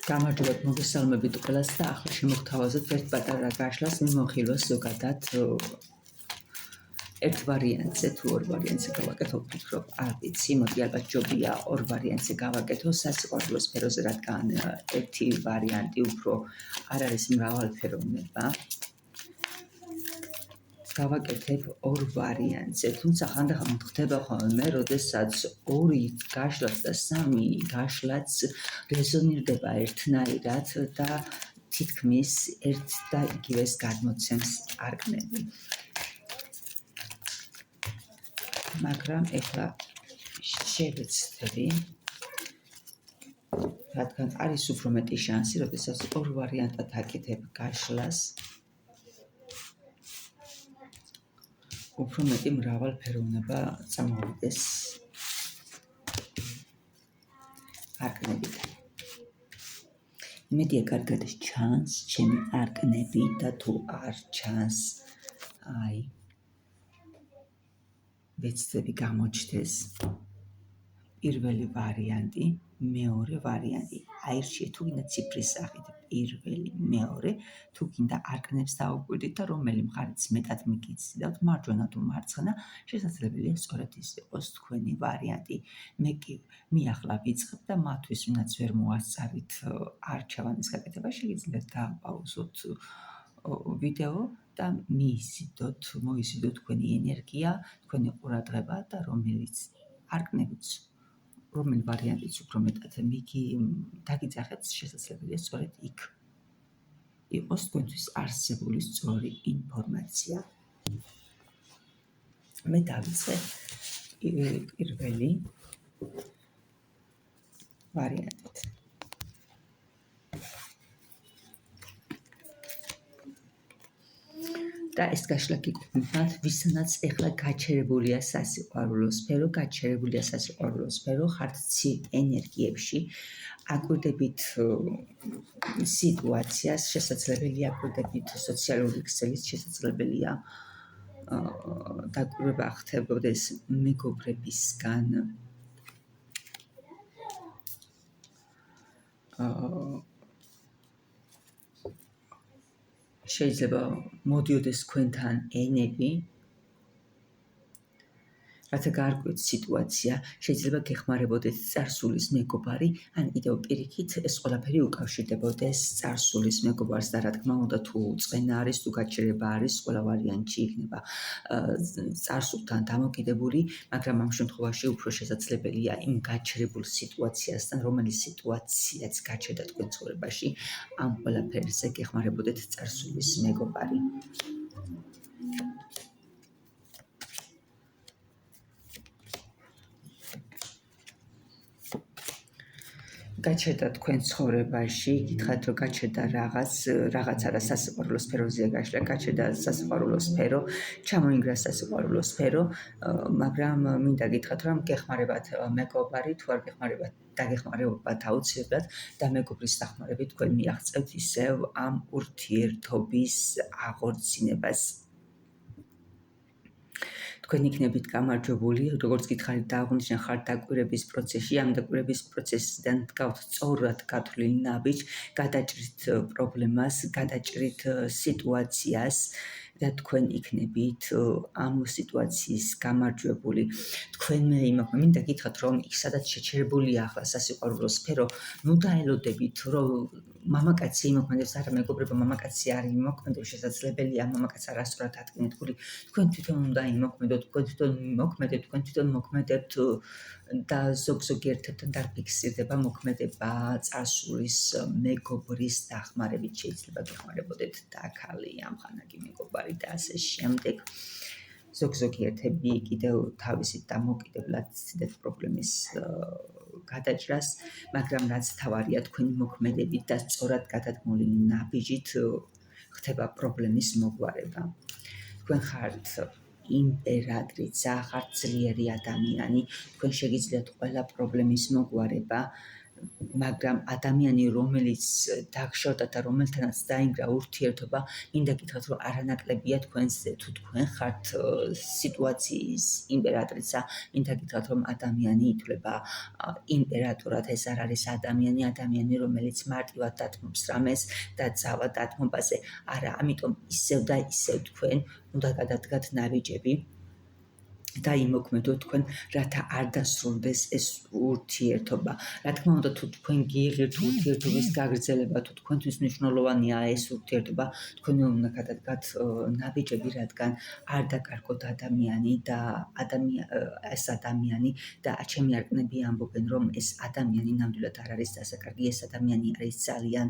გამარჯობათ მოგესალმებით ყველას და ახლა შემოგთავაზებთ ერთ პატარა გაშლას მიმოხილვას ზოგადად ერთ ვარიანტზე თუ ორ ვარიანტზე გავაკეთო ვფიქრობ არ ვიცი მოდი ალბათ ჯობია ორ ვარიანტზე გავაკეთო სასიყვარულო სფეროზე რადგან ერთი ვარიანტი უფრო არ არის მრავალფეროვნება გავაკეთებ ორ ვარიანტზე თუმცა ხანდახან ხდება ხოლმე როდესაც ორი გაშლაც და სამი გაშლაც რეზონირდება ერთნაირად და თითქმის ერთ და იგივეს გადმოცემს არგნები მაგრამ ეხლა შევეცდები რადგან არის უფრო მეტი შანსი როდესაც ორ ვარიანტად აკეთებ გაშლას უფრო მეტი მრავალფეროვნება წამოვიდეს არგნებით. იმედია კარგად ჩანს ჩემი არგნები და თუ არ ჩანს აი ვეცდები გამოჩნდეს პირველი ვარიანტი, მეორე ვარიანტი. აირჩიეთ თუ გინდა ციფრის სახით პირველი, მეორე, თუ გინდა არგნებს დაუკვირდით და რომელი მხარეც მეტად მიგიცდავთ, მარჯვენა თუ მარცხენა, შესაძლებელია სწორედ ის იყოს თქვენი ვარიანტი. მე კი ახლა ვიწყებ და მათთვის, ვინაც ვერ მოასწარით არჩევანის გაკეთება, შეგიძლიათ დააპაუზოთ ვიდეო და მოიზიდოთ თქვენი ენერგია, თქვენი ყურადღება და რომელიც არგნებიც რომელი ვარიანტიც უფრო მეტად დაგიძახეთ, შესაძლებელია სწორედ იქ იყოს თქვენთვის არსებული სწორი ინფორმაცია. მე დავიწყე პირველი ვარიანტით. და ეს გაშლა გიგვიყვანთ, ვისანაც ეხლა გაჩერებულია სასიყვარულო სფერო, ხართ ცივ ენერგიებში, აკვირდებით სიტუაციას, შესაძლებელია აკვირდებით სოციალური ქსელის, შესაძლებელია დაკვირვება ხდებოდეს მეგობრებისგან, შეიძლება მოდიოდეს თქვენთან ენები, რათა გაარკვიოთ სიტუაცია, შეიძლება გეხმარებოდეთ წარსულის მეგობარი, ან კიდევ პირიქით ეს ყველაფერი უკავშირდებოდეს წარსულის მეგობარს და რა თქმა უნდა თუ წყენა არის, თუ გაჩერება არის, ყველა ვარიანტში იქნება წარსულთან დამოკიდებული, მაგრამ ამ შემთხვევაში უფრო შესაძლებელია იმ გაჩერებულ სიტუაციასთან, რომელიც სიტუაციაც გაჩერდა თქვენ ცხოვრებაში, ამ ყველაფერზე გეხმარებოდეთ წარსულის მეგობარი. გაჩერდა თქვენ ცხოვრებაში, გითხარით რომ გაჩერდა რაღაც არა სასიყვარულო სფეროზეა გაშლა, გაჩერდა სასიყვარულო სფერო, ჩამოინგრა სასიყვარულო სფერო, მაგრამ მინდა გითხრათ რომ გეხმარებათ მეგობარი, თუ არ გეხმარებათ დაგეხმარებათ აუცილებლად და მეგობრის დახმარებით თქვენ მიაღწევთ ისევ ამ ურთიერთობის აღორძინებას. თქვენ იქნებით გამარჯვებული, როგორც გითხარით დააღვნიშნე ხართ დაკვირების პროცესში, ამ დაკვირების პროცესიდან დგავთ სწორად გათვლილ ნაბიჯს, გადაჭრით პრობლემას, გადაჭრით სიტუაციას და თქვენ იქნებით ამ სიტუაციის გამარჯვებული. თქვენ მინდა გითხრათ რომ იქ სადაც შეჩერებულია ახლა სასიყვარულო სფერო, ნუ დაელოდებით რომ მამაკაცი იმოქმედებს, არა მეგობრებო, მამაკაცი არ იმოქმედებს, შესაძლებელია მამაკაც არასწორად ატკნეთ გული, თქვენ თვითონ უნდა იმოქმედოთ, თქვენ თვითონ მოქმედებთ და ზოგ-ზოგი ერთ-ერთთან დაფიქსირდება მოქმედება წარსულის მეგობრის დახმარებით, შეიძლება გეხმარებოდეთ დაქალი, ამხანაგი მეგობარი და ასე შემდეგ. ზოგ-ზოგი ერთები კიდევ თავისით დამოკიდებლად ცდეთ პრობლემის გადაჭრას, მაგრამ რაც თავარია თქვენი მოქმედებით და სწორად გადადგმული ნაბიჯით ხდება პრობლემის მოგვარება. თქვენ ხართ იმპერატრიცა, ხართ ძლიერი ადამიანი, თქვენ შეგიძლიათ ყველა პრობლემის მოგვარება, მაგრამ ადამიანი რომელიც დაგშორდა და რომელთანაც დაინგრა ურთიერთობა, მინდა გითხრათ რომ არანაკლებია თქვენზე თუ თქვენ ხართ სიტუაციის იმპერატრიცა, მინდა გითხრათ რომ ადამიანი ითვლება იმპერატორად, ეს არ არის ადამიანი რომელიც მარტივად დათმობს რამეს და ძალა დათმობაზე. არა, ამიტომ ისევ და ისევ თქვენ უნდა გადადგათ ნაბიჯები და იმოქმედოთ თქვენ, რათა არ დასრულდეს ეს ურთიერთობა. რა თქმა უნდა, თუ თქვენ გიიღებთ ურთიერთობის გაგრძელება, თუ თქვენთვის მნიშვნელოვანია ეს ურთიერთობა, თქვენ უნდა გადადგათ ნაბიჯები, რადგან არ დაკარგოთ ადამიანი და ეს ადამიანი და ჩემი არკნები ამბობენ, რომ ეს ადამიანი ნამდვილად არ არის დასაკარგი, ეს ადამიანი არის ძალიან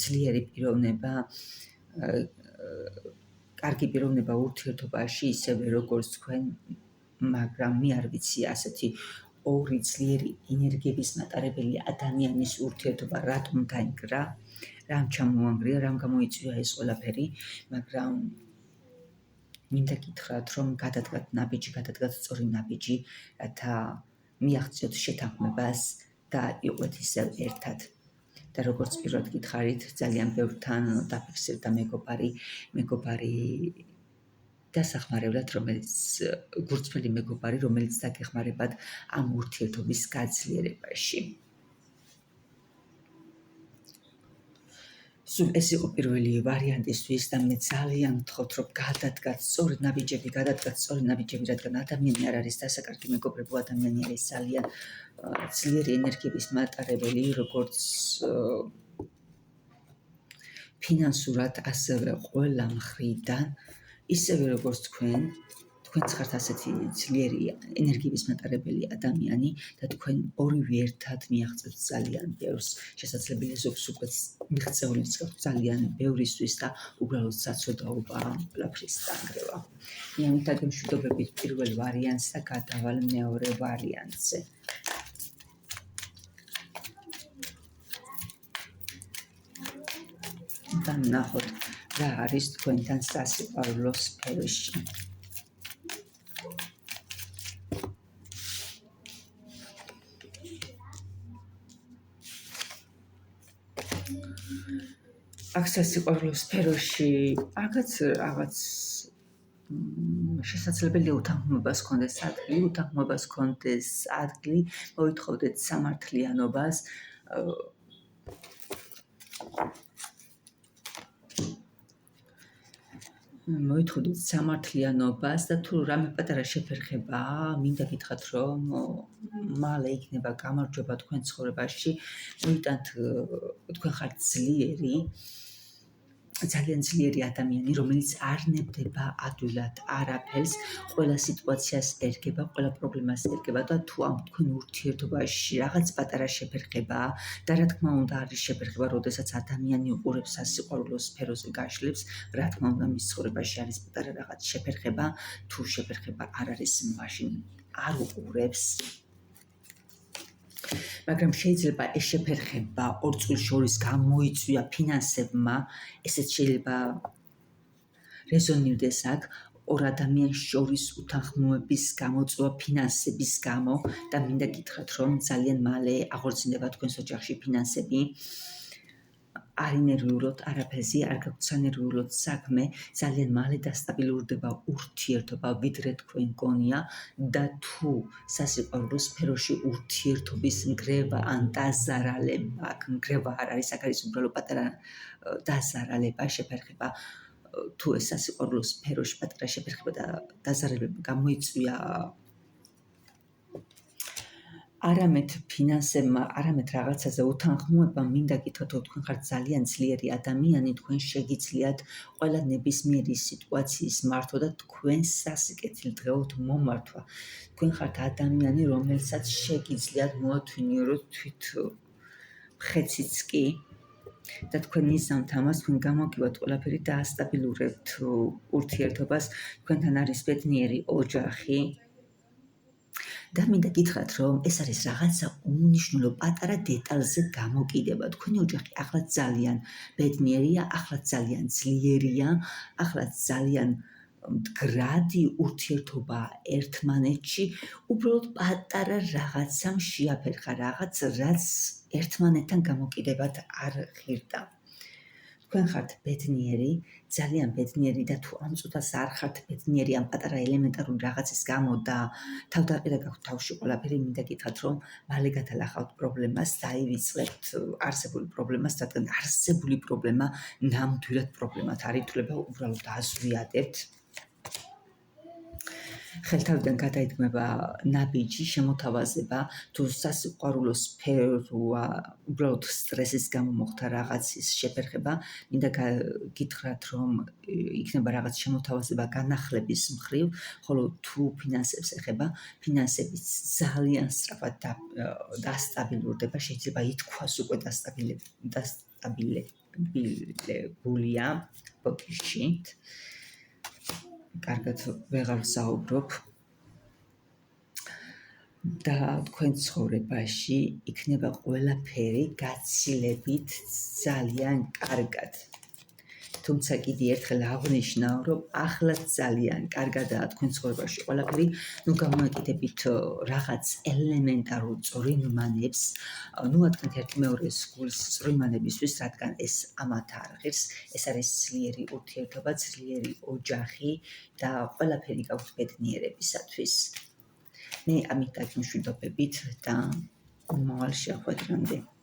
ძლიერი პიროვნება, კარგი პიროვნება ურთიერთობაში, ისევე როგორც თქვენ, მაგრამ მე არ ვიცი ასეთი ორი ძლიერი ენერგიების მატარებელი ადამიანის ურთიერთობა რატომ დაინგრა, რამ ჩამოანგრია, რამ გამოიწვია ეს ყველაფერი, მაგრამ მინდა გითხრათ, რომ გადადგათ ნაბიჯი, გადადგათ სწორი ნაბიჯი, რათა მიაღწიოთ შეთანხმებას და იყვეთ ისევ ერთად. და როგორც პირველად გითხარით, ძალიან ბევრთან დაფიქსირდა მეგობარი დასახმარებლად, რომელიც გურწმელი მეგობარი, რომელიც დაგეხმარებათ ამ ურთიერთობის გაძლიერებაში. სულ ეს იყო პირველი ვარიანტისთვის და მე ძალიან გთხოვთ, რომ გადადგათ სწორი ნაბიჯები, რადგან ადამიანი არ არის დასაკარგი მეგობრებო, ადამიანი არის ძალიან ძლიერი ენერგიების მატარებელი, როგორც ფინანსურად, ასევე ყველა მხრიდან, ისევე როგორც თქვენც ხართ ასეთი ძლიერი ენერგიების მატარებელი ადამიანი და თქვენ ორივე ერთად მიაღწევთ ძალიან ბევრს. შესაძლებელია ზოგს უკვე მიღწეულიც გაქვთ ძალიან ბევრისთვის და უბრალოდ საცოდაობა ყველაფრის დანგრევა. მე ამიტომ მშვიდობებით პირველ ვარიანტს და გადავალ მეორე ვარიანტზე. და ნახოთ რა არის თქვენთან სასიყვარულო სფეროში. აქ სასიყვარულო სფეროში რაღაც შესაძლებელია უთანხმოებას გქონდეს ადგილი, მოითხოვდეთ სამართლიანობას, და თუ რამე პატარა შეფერხება, მინდა გითხრათ, რომ მალე იქნება გამარჯვება თქვენ ცხოვრებაში, მოიტანთ თქვენ ხართ ძალიან ძლიერი ადამიანი, რომელიც არ ნებდება ადვილად არაფერს, ყველა სიტუაციას ერგება, ყველა პრობლემას ერგება და თუ ამ თქვენ ურთიერთობაში რაღაც პატარა შეფერხება და რა თქმა უნდა არის შეფერხება, როდესაც ადამიანი უყურებს სასიყვარულო სფეროზე გაშლებს, რა თქმა უნდა მის ცხოვრებაში არის პატარა რაღაც შეფერხება, თუ შეფერხება არ არის, მაშინ არ უყურებს. მაგრამ შეიძლება ეს შეფერხება ორ წყვილს შორის გამოიწვია ფინანსებმა, ესეც შეიძლება რეზონირდეს აქ ორ ადამიანს შორის უთანხმოების გამოწვევა ფინანსების გამო და მინდა გითხრათ, რომ ძალიან მალე აღორძინდება თქვენს ოჯახში ფინანსები. არ ინერვიულობთ არაფერზე, არ გაქვთ სანერვიულოდ საქმე, ძალიან მალე დასტაბილურდება ურთიერთობა, ვიდრე თქვენ გონია და თუ სასიყვარულო სფეროში ურთიერთობის ნგრევა ან დაზარალება, ნგრევა არ არის, აქ არის უბრალოდ პატარა დაზარალება, შეფერხება, თუ ეს სასიყვარულო სფეროში პატარა შეფერხება და დაზარალება გამოიწვია არამედ ფინანსებმა, არამედ რაღაცაზე უთანხმოება, მინდა გითხრათ, რომ თქვენ ხართ ძალიან ძლიერი ადამიანი, თქვენ შეგიძლიათ ყველა ნებისმიერი სიტუაციის მართვა და თქვენ სასიკეთილდღეოდ მომართვა. თქვენ ხართ ადამიანი, რომელსაც შეგიძლიათ მოათვინიეროთ თვით მხეციც კი და თქვენ იზამთ ამას, თქვენ გამოგივათ ყველაფერი და ასტაბილურებთ ურთიერთობას, თქვენთან არის ბედნიერი ოჯახი. და მინდა გითხრათ, რომ ეს არის რაღაცა უნიშნულო პატარა დეტალზე გამოკიდება. თქვენი ოჯახი ახლა ძალიან ბედნიერია, ახლა ძალიან ძლიერია, ახლა ძალიან მდგრადი ურთიერთობა ერთმანეთში, უბრალოდ პატარა რაღაცამ შეაფერხა რაღაც, რაც ერთმანეთთან გამოკიდებად არ ღირდა. თქვენ ხართ ბედნიერი, ძალიან ბედნიერი და თუ ამ წუთას არ ხართ ბედნიერი ამ პატარა ელემენტარული რაღაცის გამო და თავდაყირა გაქვთ თავში ყველაფერი, მინდა გითხრათ, რომ მალე გადალახავთ პრობლემას, დაივიწყებთ არსებული პრობლემას, რადგან არსებული პრობლემა ნამდვილად პრობლემად არ ითვლება, უბრალოდ აზვიადებთ. ხელთავიდან გადაიდგმება ნაბიჯი, შემოთავაზება, თუ სასიყვარულო სფეროა, უბრალოდ სტრესის გამო მოხდა რაღაცის შეფერხება, მინდა გითხრათ, რომ იქნება რაღაც შემოთავაზება განახლების მხრივ, ხოლო თუ ფინანსებს ეხება, ფინანსებიც ძალიან სწრაფად დასტაბილურდება, შეიძლება ითქვას უკვე დასტაბილებულია ბოდიშით. კარგად ვეღარ ვსაუბრობ და თქვენ ცხოვრებაში იქნება ყველაფერი გაცილებით ძალიან კარგად. თუმცა კიდე ერთხელ აღნიშნავ, რომ ახლა ძალიან კარგადაა თქვენ ცხოვრებაში ყველაფერი, ნუ გამოეკიდებით რაღაც ელემენტარულ წვრილმანებს, ნუ ატკნით ერთმეორეს გულს წვრილმანებისთვის, რადგან ეს ამათ არ ღირს, ეს არის ძლიერი ურთიერთობა, ძლიერი ოჯახი და ყველაფერი გაქვთ ბედნიერებისათვის. მე ამით დაგიმშვიდობებით და მომავალ შეხვედრამდე.